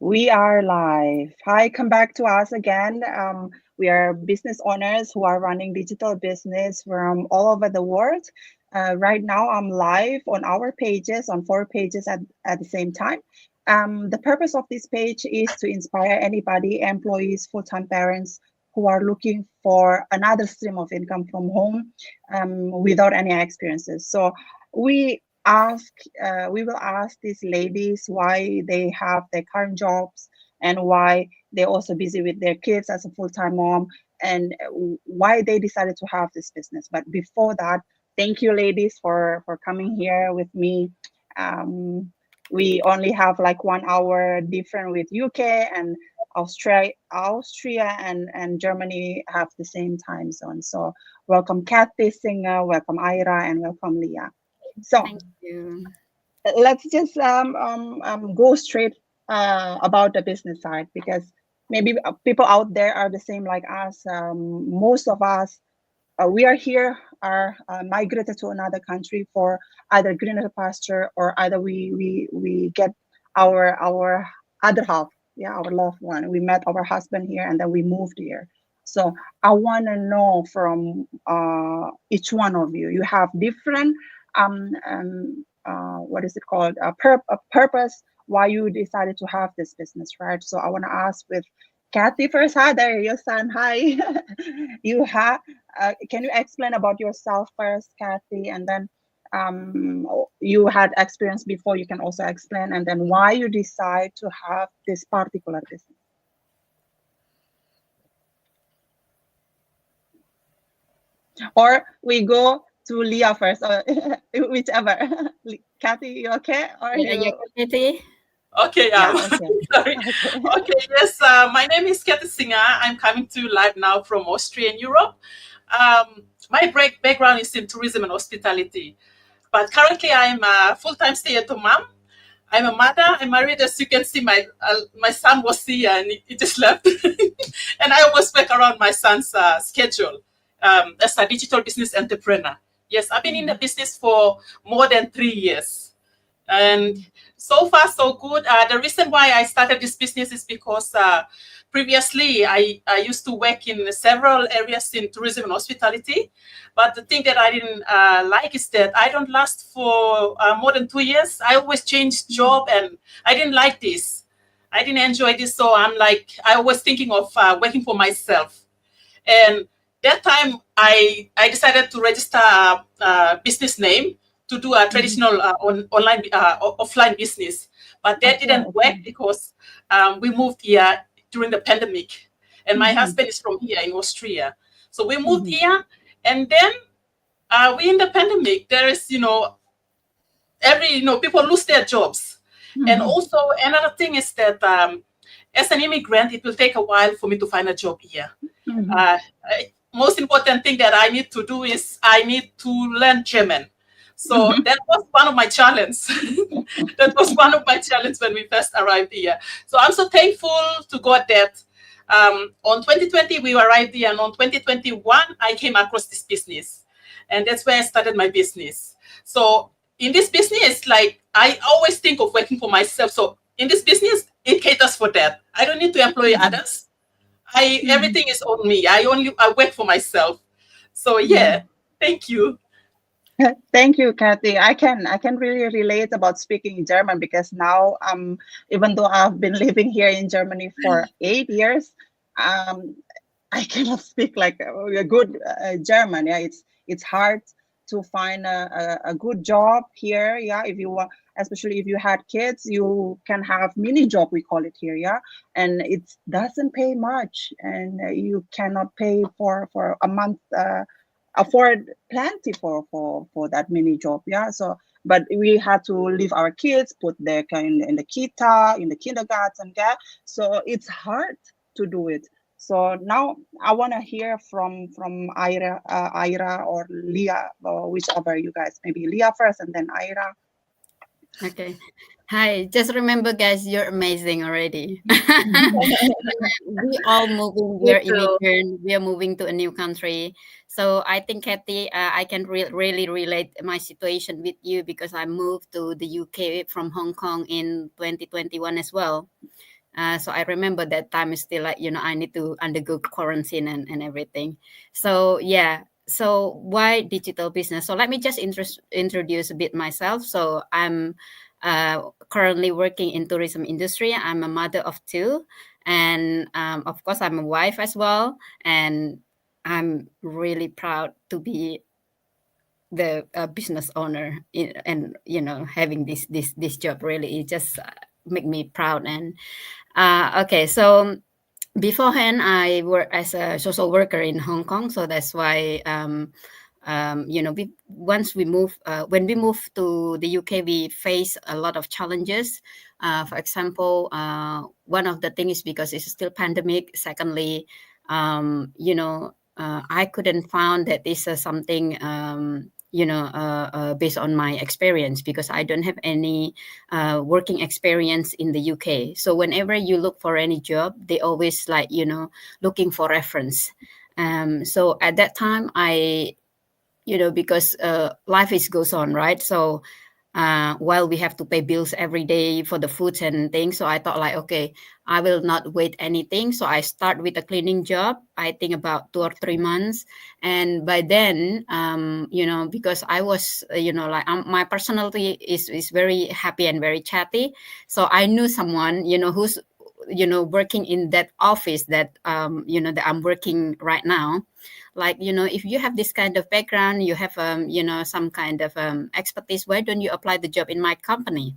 We are live. Hi, come back to us again. We are business owners who are running digital business from all over the world. Right now, I'm live on our pages, on 4 pages at the same time. The purpose of this page is to inspire anybody, employees, full-time parents who are looking for another stream of income from home without any experiences. So we we will ask these ladies why they have their current jobs and why they're also busy with their kids as a full-time mom and why they decided to have this business. But before that, thank you ladies for coming here with me. We only have like 1 hour different with UK and Austria and Germany have the same time zone. So welcome Kathy Singer, welcome Ira, and welcome Leah. So Thank you. let's just go straight about the business side, because maybe people out there are the same like us. Most of us, we are here, are migrated to another country for either greener pasture or either we get our other half, yeah, our loved one. We met our husband here and then we moved here. So I want to know from each one of you. You have different what is it called? A purpose why you decided to have this business, right? So I want to ask with Kathy first. Hi there, your son. Hi. You have. Can you explain about yourself first, Kathy, and then you had experience before. You can also explain, and then why you decide to have this particular business. Or we go to Leah first, or whichever. Kathy, you okay? Or Yeah, you? Kathy. Okay, Yeah, okay. sorry. Okay. Okay, yes, my name is Kathy Singer. I'm coming to you live now from Austria in Europe. My background is in tourism and hospitality, but currently I'm a full-time stay-at-home mom. I'm a mother. I'm married. As you can see, my son was here and he just left, and I always work around my son's schedule as a digital business entrepreneur. Yes, I've been in the business for more than 3 years. And so far, so good. The reason why I started this business is because previously I used to work in several areas in tourism and hospitality. But the thing that I didn't like is that I don't last for more than 2 years. I always change job and I didn't like this. I didn't enjoy this. So I was thinking of working for myself. And that time I decided to register a business name to do a traditional online offline business, but that didn't work because we moved here during the pandemic, and my husband is from here in Austria, so we moved here, and then we in the pandemic there is people lose their jobs, and also another thing is that as an immigrant it will take a while for me to find a job here. Most important thing that I need to do is I need to learn German. So that was one of my challenges. That was one of my challenges when we first arrived here. So I'm so thankful to God that on 2020 we arrived here, and on 2021 I came across this business, and that's where I started my business. So in this business, like I always think of working for myself. So in this business, it caters for that. I don't need to employ others. Everything is on me. I work for myself. So yeah, thank you. Thank you, Kathy. I can really relate about speaking German, because now even though I've been living here in Germany for 8 years, um I cannot speak like a good German. Yeah, it's hard to find a good job here. Yeah, if you want, especially if you had kids, you can have mini job, we call it here. Yeah, and it doesn't pay much, and you cannot pay for a month. Afford plenty for that mini job. Yeah, so but we had to leave our kids, put their kind in the kita, in the kindergarten. Yeah, so it's hard to do it. So now I want to hear from Ira or Leah, or whichever you guys. Maybe Leah first and then Ira. Okay. Hi. Just remember, guys, you're amazing already. We all moving. We Me are too. immigrant. We are moving to a new country. So I think, Kathy, I can really relate my situation with you, because I moved to the UK from Hong Kong in 2021 as well. So I remember that time is still like, I need to undergo quarantine and everything. So yeah. So why digital business? So let me just introduce a bit myself. So I'm currently working in tourism industry. I'm a mother of two, and of course I'm a wife as well. And I'm really proud to be the business owner and having this job. Really, it just make me proud. And okay, so beforehand I worked as a social worker in Hong Kong, so that's why once we move when we moved to the UK, we face a lot of challenges. For example, one of the things is because it's still pandemic. Secondly, I couldn't found that this is something based on my experience, because I don't have any working experience in the UK. So whenever you look for any job, they always like looking for reference. So at that time, because life is goes on, right? So while we have to pay bills every day for the foods and things, so I thought like, okay, I will not wait anything. So I start with a cleaning job, I think about 2 or 3 months. And by then, because I was like my personality is very happy and very chatty. So I knew someone who's working in that office that that I'm working right now. Like, if you have this kind of background, you have some kind of expertise, why don't you apply the job in my company?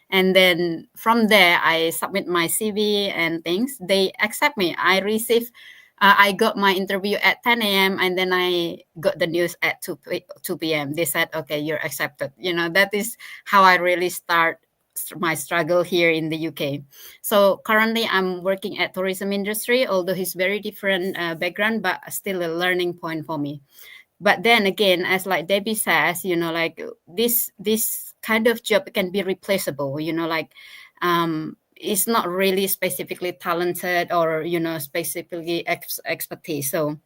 And then from there I submit my CV and things, they accept me. I got my interview at 10 a.m. and then I got the news at 2 p.m. They said, okay, you're accepted. That is how I really start my struggle here in the UK. So currently I'm working at tourism industry, although it's very different background, but still a learning point for me. But then again, as like Debbie says, like this kind of job can be replaceable. Like it's not really specifically talented or specifically expertise. So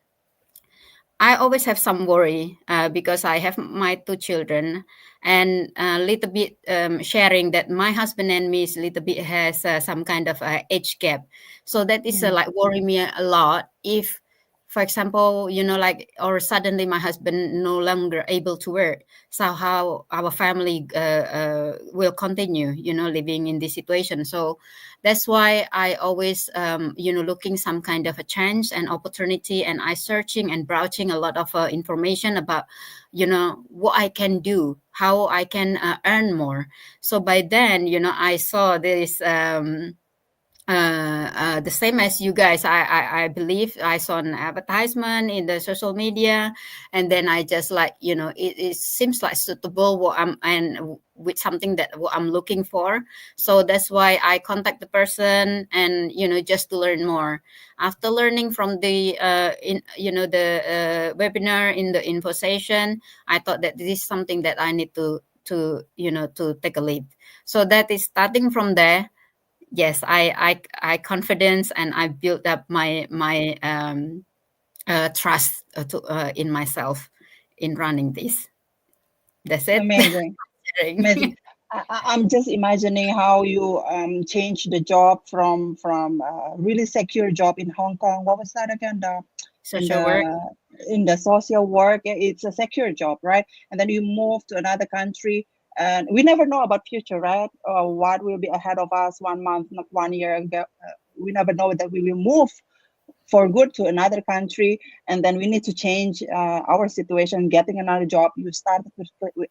I always have some worry because I have my two children, and a little bit sharing that my husband and me is a little bit has some kind of age gap. So that is Mm. like worry me a lot. If, for example, like, or suddenly my husband no longer able to work, so how our family will continue, living in this situation. So that's why I always looking some kind of a chance and opportunity, and I searching and browsing a lot of information about what I can do, how I can earn more. So by then I saw this the same as you guys. I believe I saw an advertisement in the social media, and then I just like it seems like suitable what I'm and with something that what I'm looking for. So that's why I contact the person, and just to learn more. After learning from the the webinar in the info session, I thought that this is something that I need to take a lead. So that is starting from there. Yes, I confidence, and I built up my trust in myself in running this. That's it. Amazing. Amazing. Sharing. I'm just imagining how you changed the job from really secure job in Hong Kong. What was that again? In Social work. the social work, it's a secure job, right? And then you move to another country, and we never know about future, right? Or what will be ahead of us 1 month, not 1 year ago. We never know that we will move for good to another country, and then we need to change our situation, getting another job. You started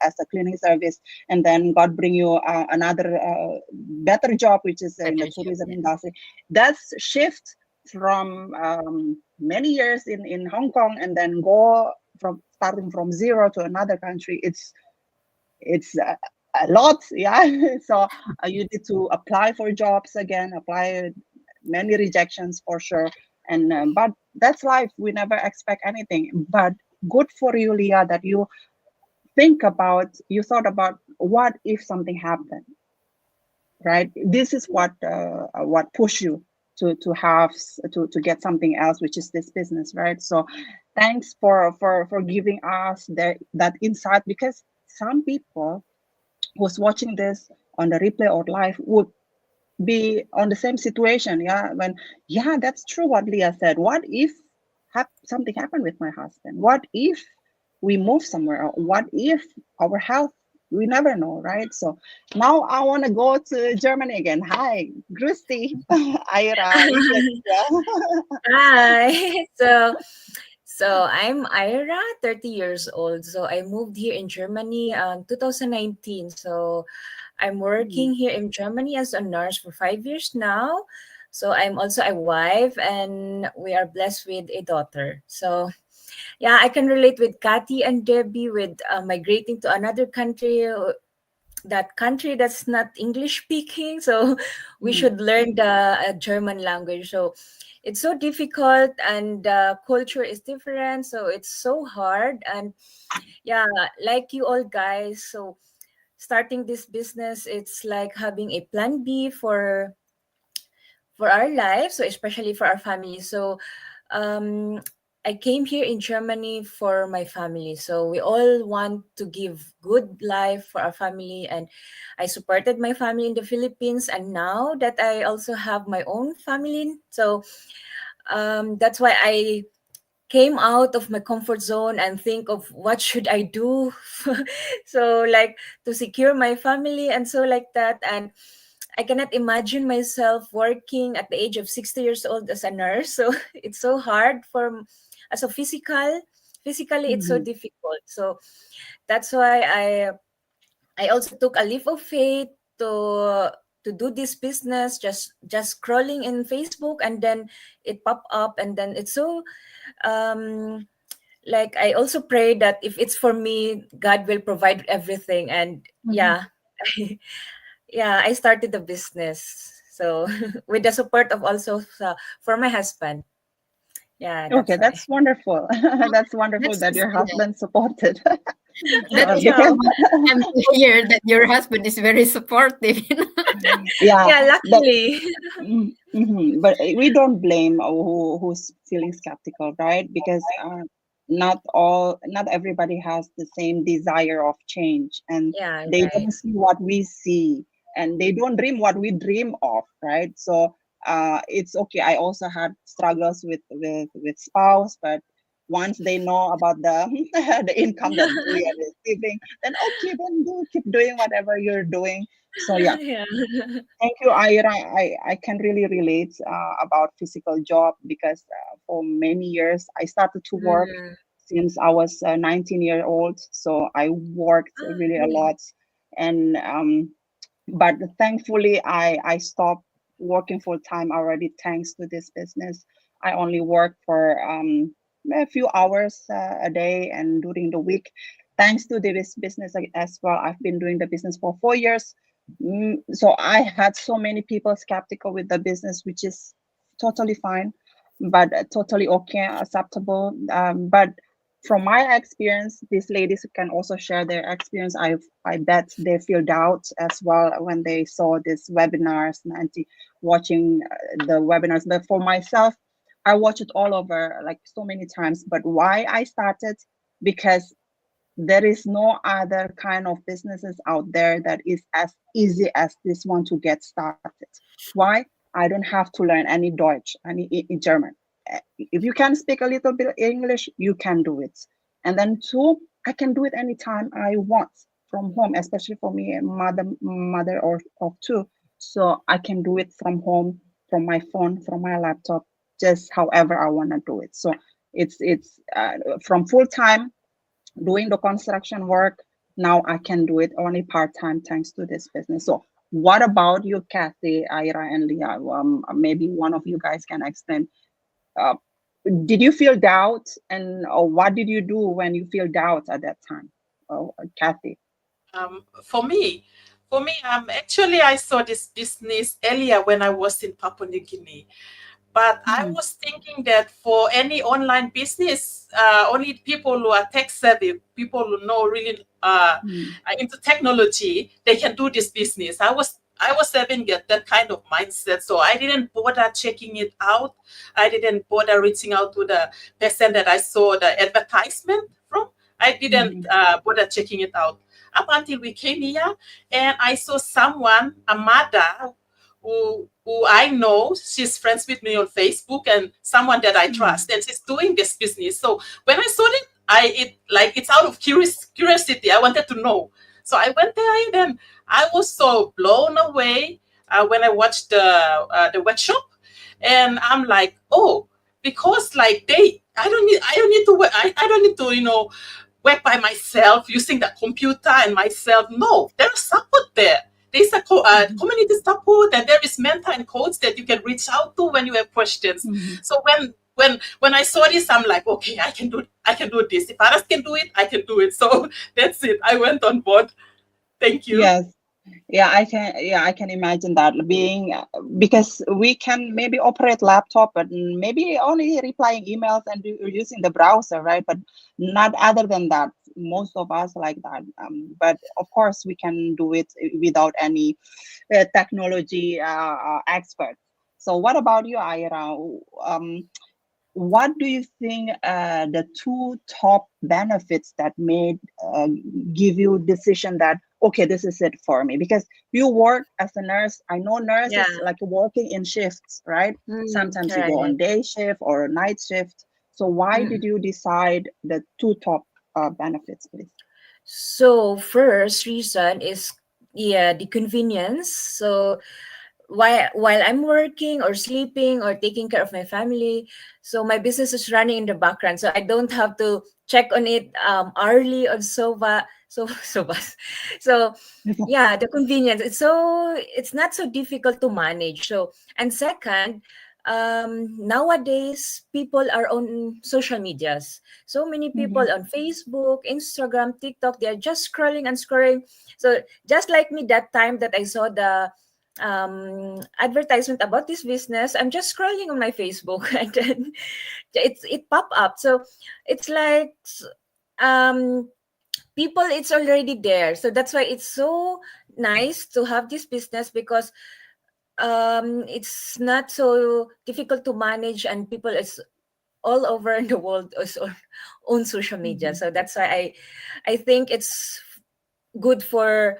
as a cleaning service, and then God bring you another better job, which is in Better the job. tourism Yeah. industry. That's shift from many years in Hong Kong, and then go from starting from zero to another country. It's a lot, yeah. So you need to apply for jobs again, apply many rejections for sure. And but that's life. We never expect anything. But good for you, Leah, that you thought about what if something happened, right? This is what push you to get something else, which is this business, right? So thanks for giving us that insight, because some people who's watching this on the replay or live would be on the same situation. Yeah, when yeah, that's true what Leah said. What if something happened with my husband? What if we move somewhere? Or what if our health? We never know, right? So now I want to go to Germany again. Hi, Grüß Ira, India. Hi. So I'm Ira, 30 years old. So I moved here in Germany 2019. So I'm working here in Germany as a nurse for 5 years now. So I'm also a wife and we are blessed with a daughter. So yeah, I can relate with Kathy and Debbie with migrating to another country, that country that's not English speaking. So we Mm, should learn the German language. So it's so difficult and culture is different. So it's so hard. And yeah, like you all guys. So starting this business, it's like having a plan B for our life, so especially for our family. So um I came here in Germany for my family. So we all want to give good life for our family, and I supported my family in the Philippines, and now that I also have my own family, so that's why I came out of my comfort zone and think of what should I do. So like to secure my family and so like that. And I cannot imagine myself working at the age of 60 years old as a nurse. So it's so hard for as a physically it's so mhm, difficult. So that's why I also took a leap of faith to do this business, just scrolling in Facebook, and then it popped up, and then it's so um like I also pray that if it's for me, God will provide everything. And mhm. yeah, yeah, I started the business. So with the support of also for my husband. Yeah, Okay, that's why. that's wonderful. That's wonderful That's that your yeah, husband supported. that's Because Yeah, I'm to hear that your husband is very supportive. yeah, yeah, but luckily. but we don't blame who's feeling skeptical, right? Because not everybody has the same desire of change, and Yeah, they right. don't see what we see, and they don't dream what we dream of, right? So it's okay. I also had struggles with spouse, but once they know about the the income that we are receiving, then okay, then do keep doing whatever you're doing. So yeah, Yeah. thank you, Ira. I can really relate about physical job because for many years I started to work Mm. since I was 19 year old. So I worked Ah, really a really? lot, and but thankfully I stopped working full time already thanks to this business. I only work for a few hours a day and during the week. Thanks to this business as well, I've been doing the business for 4 years. So I had so many people skeptical with the business, which is totally fine, but totally okay, acceptable. But from my experience, these ladies can also share their experience. I bet they feel doubt as well when they saw these webinars and watching the webinars. But for myself, I watch it all over like so many times. But why I started? Because there is no other kind of businesses out there that is as easy as this one to get started. Why? I don't have to learn any Deutsch, any in German. If you can speak a little bit of English, you can do it. And then two, I can do it anytime I want from home, especially for me, a mother or of two. So I can do it from home, from my phone, from my laptop, just however I want to do it. So it's from full time doing the construction work. Now I can do it only part time thanks to this business. So, what about you, Kathy, Ira, and Leah? Maybe one of you guys can explain. Uh, did you feel doubt, and what did you do when you feel doubt at that time? Oh, Kathy. For me, actually, I saw this business earlier when I was in Papua New Guinea. But I Mm, was thinking that for any online business, only people who are tech savvy, people who know really mm, into technology, they can do this business. I was having that kind of mindset, so I didn't bother checking it out. I didn't bother reaching out to the person that I saw the advertisement from. I didn't mm, bother checking it out up until we came here, and I saw someone, a mother, who I know. She's friends with me on Facebook, and someone that I Mm. trust, and she's doing this business. So when I saw it, it's out of curiosity. I wanted to know. So I went there, and then I was so blown away when I watched the workshop, and I'm like, oh, because like I don't need to work, I don't need to work by myself using the computer and myself. No, there's support there. There's a Mhm. community support, and there is mentor and coach that you can reach out to when you have questions. Mhm. So when I saw this, I'm like, okay, I can do this. If others can do it, I can do it. So that's it. I went on board. Thank you. Yes. Yeah, I can. Yeah, I can imagine that being because we can maybe operate laptop, but maybe only replying emails and using the browser, right? But not other than that. Most of us like that. But of course, we can do it without any technology expert. So, what about you, Ira? What do you think the two top benefits that made give you decision that okay, this is it for me? Because you work as a nurse. I know Yeah. nurses like working in shifts, right? Sometimes you go Right. on day shift or night shift. So why did Mm. you decide the two top benefits, please? So first reason is, yeah, the convenience. So while I'm working or sleeping or taking care of my family, so my business is running in the background. So I don't have to check on it hourly or so so yeah, the convenience. It's not so difficult to manage. So, and second, nowadays people are on social medias. So many people Mm-hmm. on Facebook, Instagram, TikTok, they're just scrolling and scrolling. So just like me, that time that I saw the advertisement about this business, I'm just scrolling on my Facebook and then it pop up. So it's like um people, it's already there. So that's why it's so nice to have this business, because it's not so difficult to manage, and people is all over in the world is on social media. Mm-hmm. So that's why I think it's good for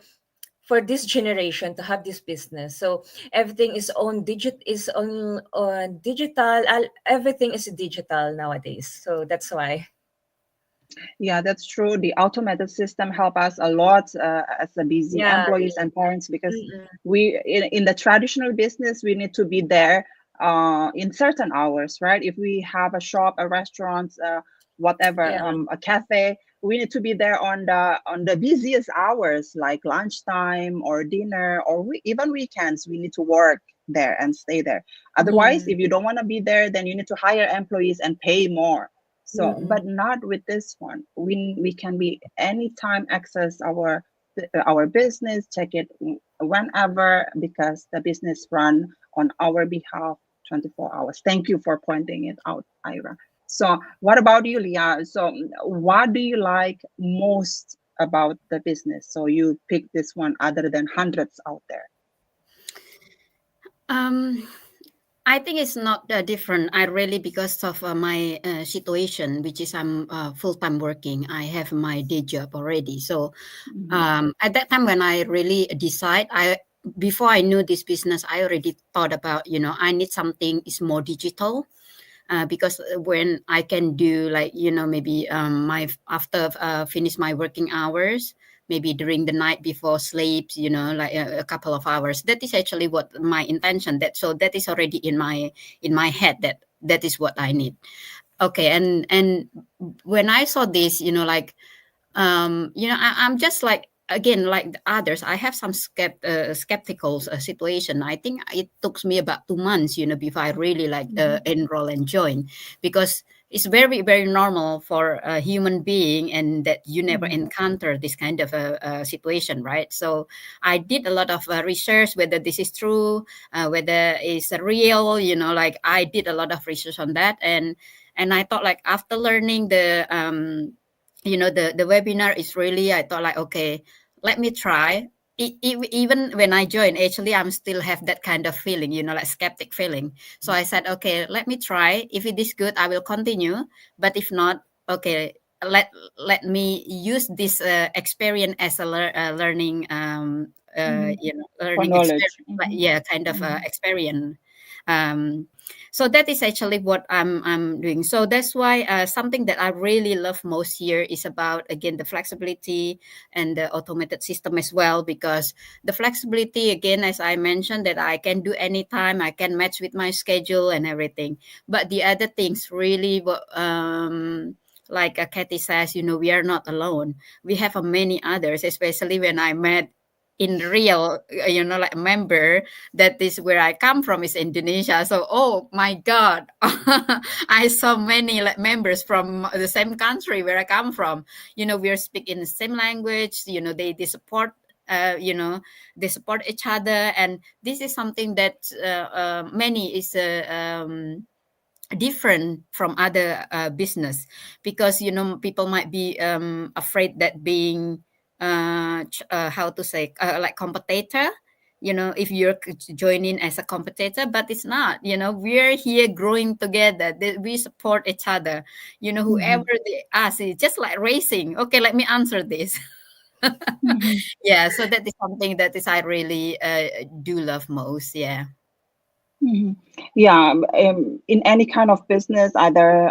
this generation to have this business. So everything is on digital. Everything is digital nowadays. So that's why. Yeah, that's true. The automated system help us a lot as a busy Yeah. employees and parents because Mm-mm. we in the traditional business we need to be there in certain hours, right? If we have a shop, a restaurant, whatever, Yeah. a cafe, we need to be there on the busiest hours like lunchtime or dinner or even weekends. We need to work there and stay there. Otherwise, Mm. if you don't want to be there, then you need to hire employees and pay more. So, but Mm-mm. not with this one. We can be anytime access our business, check it whenever because the business run on our behalf 24 hours. Thank you for pointing it out, Ira. So, what about you, Leah? So, what do you like most about the business? So you pick this one other than hundreds out there. Um, I think it's not different. I really, because of my situation, which is I'm full time working. I have my day job already. So Mhm. at that time when I really decide, I before I knew this business, I already thought about I need something is more digital. Because when I can do like maybe my after finish my working hours, maybe during the night before sleep, like a couple of hours. That is actually what my intention. That is already in my head that is what I need. Okay, and when I saw this, like I'm just like again like the others. I have some skeptical situation. I think it took me about 2 months, before I really like Mhm. enroll and join, because it's very very normal for a human being and that you never Mhm. encounter this kind of a situation, right? So I did a lot of research whether this is true, whether it's real, like I did a lot of research on that. And I thought like after learning the webinar is really, I thought like, okay, let me try. Even when I joined, actually I'm still have that kind of feeling, like skeptic feeling. So I said, okay, let me try. If it is good, I will continue. But if not, okay, let me use this experience as a learning For learning knowledge. experience, like, yeah, kind of experience. um so that is actually what I'm doing. So that's why something that I really love most here is about, again, the flexibility and the automated system as well, because the flexibility, again, as I mentioned, that I can do anytime, I can match with my schedule and everything. But the other things really, like Kathy says, we are not alone. We have many others, especially when I met in real, like member that is where I come from is Indonesia. So, oh my God, I saw many like members from the same country where I come from. We are speaking the same language. They support. They support each other, and this is something that many is different from other business, because people might be afraid that being how to say, like competitor, if you're joining as a competitor, but it's not. We're here growing together, that we support each other. Whoever they ask, it's just like racing. Okay, let me answer this. Yeah, so that is something that is I really do love most. Yeah. Mhm. Yeah, in any kind of business, either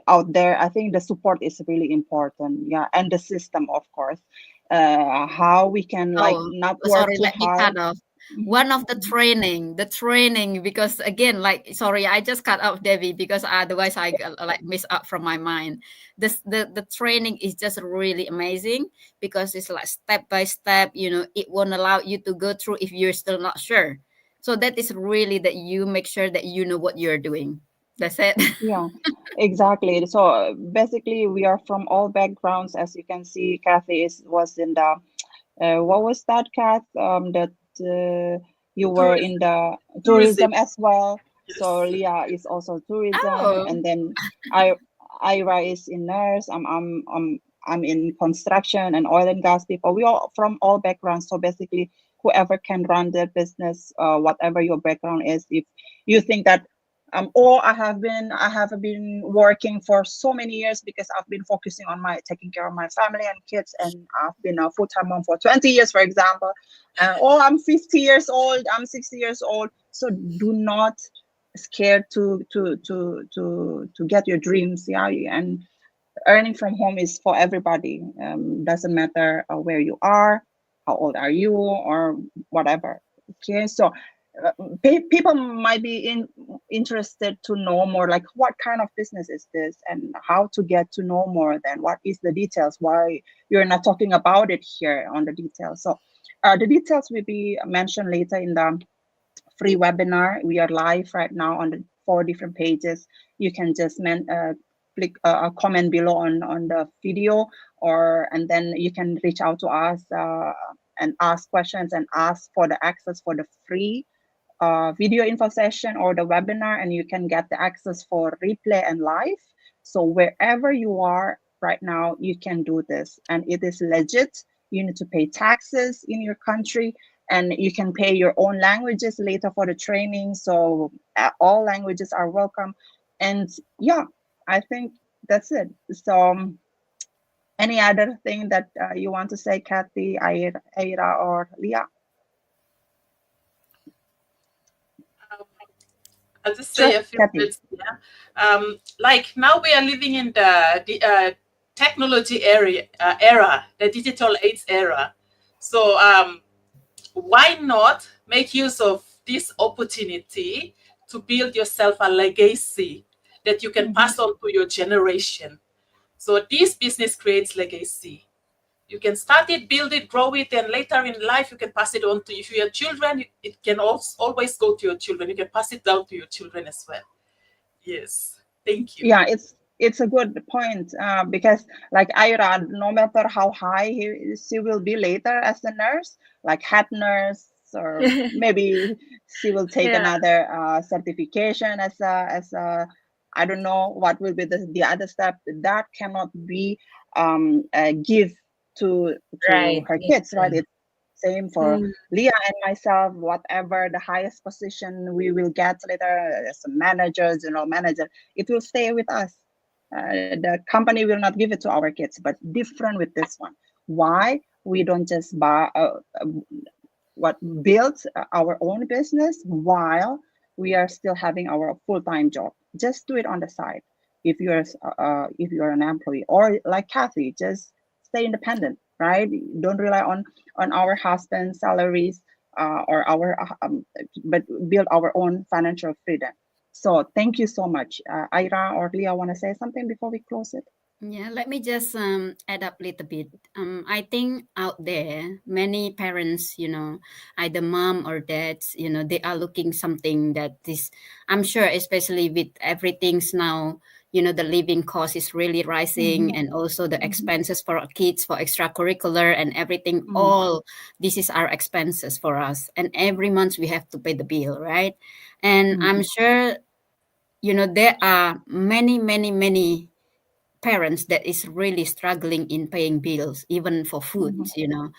out there, I think the support is really important. Yeah, and the system, of course, how we can like Oh, not work sorry, too let me hard. cut off. Mhm, One of the training, because again, like, sorry, I just cut off Debbie because otherwise I like miss out from my mind. The training is just really amazing, because it's like step by step. It won't allow you to go through if you're still not sure. So that is really that you make sure that you know what you're doing. That's it. yeah, exactly. So basically, we are from all backgrounds, as you can see. Kathy was in the what was that, Kath? That you were in Tourism. the Tourism. tourism as well. So Yes. Leah is also tourism, Oh. and then I Ira is in nurse. I'm in construction and oil and gas people. We all from all backgrounds. So basically, whoever can run their business, whatever your background is, if you think that or I have been working for so many years because I've been focusing on my taking care of my family and kids, and I've been a full-time mom for 20 years, for example. Or I'm 50 years old, I'm 60 years old. So do not scared to get your dreams. Yeah, and earning from home is for everybody. Doesn't matter where you are, how old are you, or whatever. Okay, so uh, people might be interested to know more, like what kind of business is this, and how to get to know more. Then what is the details? Why you're not talking about it here on the details? So the details will be mentioned later in the free webinar. We are live right now on the 4 different pages. You can just click a comment below on the video, or and then you can reach out to us and ask questions and ask for the access for the free video info session or the webinar, and you can get the access for replay and live. So wherever you are right now, you can do this, and it is legit. You need to pay taxes in your country, and you can pay your own languages later for the training. So all languages are welcome. And yeah, I think that's it. So any other thing that you want to say, Kathy, Aira, or Leah? Um, I'll just say Sure, a few Kathy. words here. Like now we are living in the technology era, the digital age era. So why not make use of this opportunity to build yourself a legacy that you can Mhm. pass on to your generation? So this business creates legacy. You can start it, build it, grow it, and later in life you can pass it on to your children. It can also always go to your children. You can pass it down to your children as well. Yes. Thank you. Yeah, it's a good point because like Ira, no matter how high she will be later as a nurse, like head nurse, or maybe she will take Yeah, another certification as a I don't know what will be the other step. That cannot be give to right. her kids, right? Yeah. It's same for Mm, Leah and myself. Whatever the highest position we will get later as a manager, general manager, it will stay with us. The company will not give it to our kids, but different with this one. Why we don't just buy what builds our own business while we are still having our full-time job? Just do it on the side. If you're an employee, or like Kathy, just stay independent, right? Don't rely on our husband's salaries, or our but build our own financial freedom. So thank you so much. Ira or Leah, want to say something before we close it? Yeah, let me just add up a little bit. I think out there, many parents, either mom or dads, they are looking something that is, I'm sure, especially with everything's now, the living cost is really rising, Mm-hmm. and also the Mm-hmm. expenses for our kids, for extracurricular and everything. Mm-hmm. All this is our expenses for us, and every month we have to pay the bill, right? And I'm sure, there are many, many, many parents that is really struggling in paying bills even for food. Mm-hmm.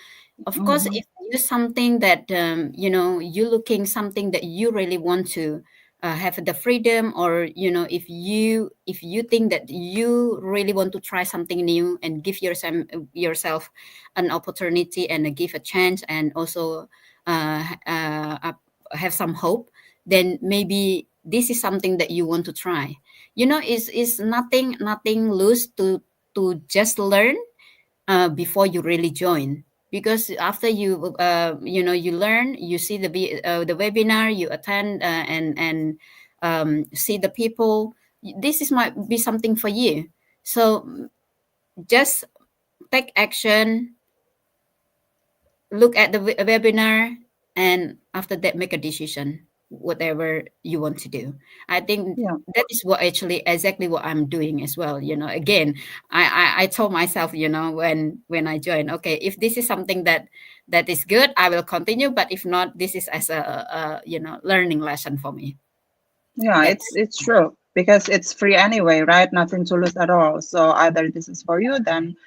Of course, Mm-hmm. if you something that you looking something that you really want to have the freedom, or if you think that you really want to try something new and give yourself an opportunity and give a chance, and also have some hope, then maybe this is something that you want to try. Is nothing lose to just learn before you really join, because after you learn, you see the webinar, you attend, and see the people, this is might be something for you. So just take action, look at the webinar, and after that make a decision whatever you want to do. I think Yeah. that is what actually exactly what I'm doing as well. Again, I told myself, when I joined, okay, if this is something that is good, I will continue, but if not, this is as a learning lesson for me. Yeah, That's it's true because it's free anyway, right? Nothing to lose at all. So either this is for you, then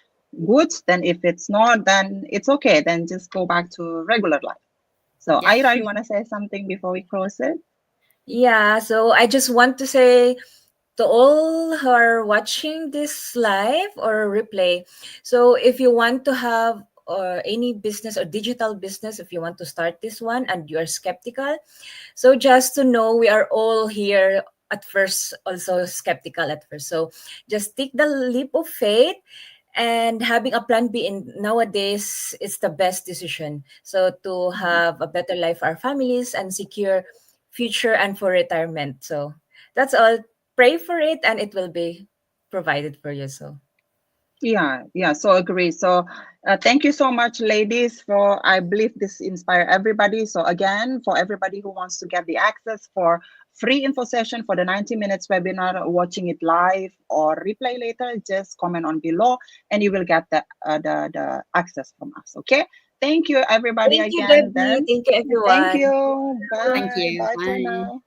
good. Then if it's not, then it's okay. Then just go back to regular life. So yeah. Ira, you want to say something before we close it? Yeah, so I just want to say to all who are watching this live or replay, so if you want to have or any business or digital business, if you want to start this one and you're skeptical, so just to know, we are all here at first also skeptical at first. So just take the leap of faith, and having a plan B in nowadays is the best decision. So to Mhm. have a better life for our families and secure future and for retirement. So that's all. Pray for it and it will be provided for you. So Yeah, yeah, so agree. So thank you so much, ladies, for I believe this inspire everybody. So again, for everybody who wants to get the access for free info session for the 90 minutes webinar, watching it live or replay later, just comment on below and you will get the access from us. Okay. Thank you everybody thank you, again Debbie. then. Thank you, Thank everyone. you. Thank Bye. you. Bye for Bye. now.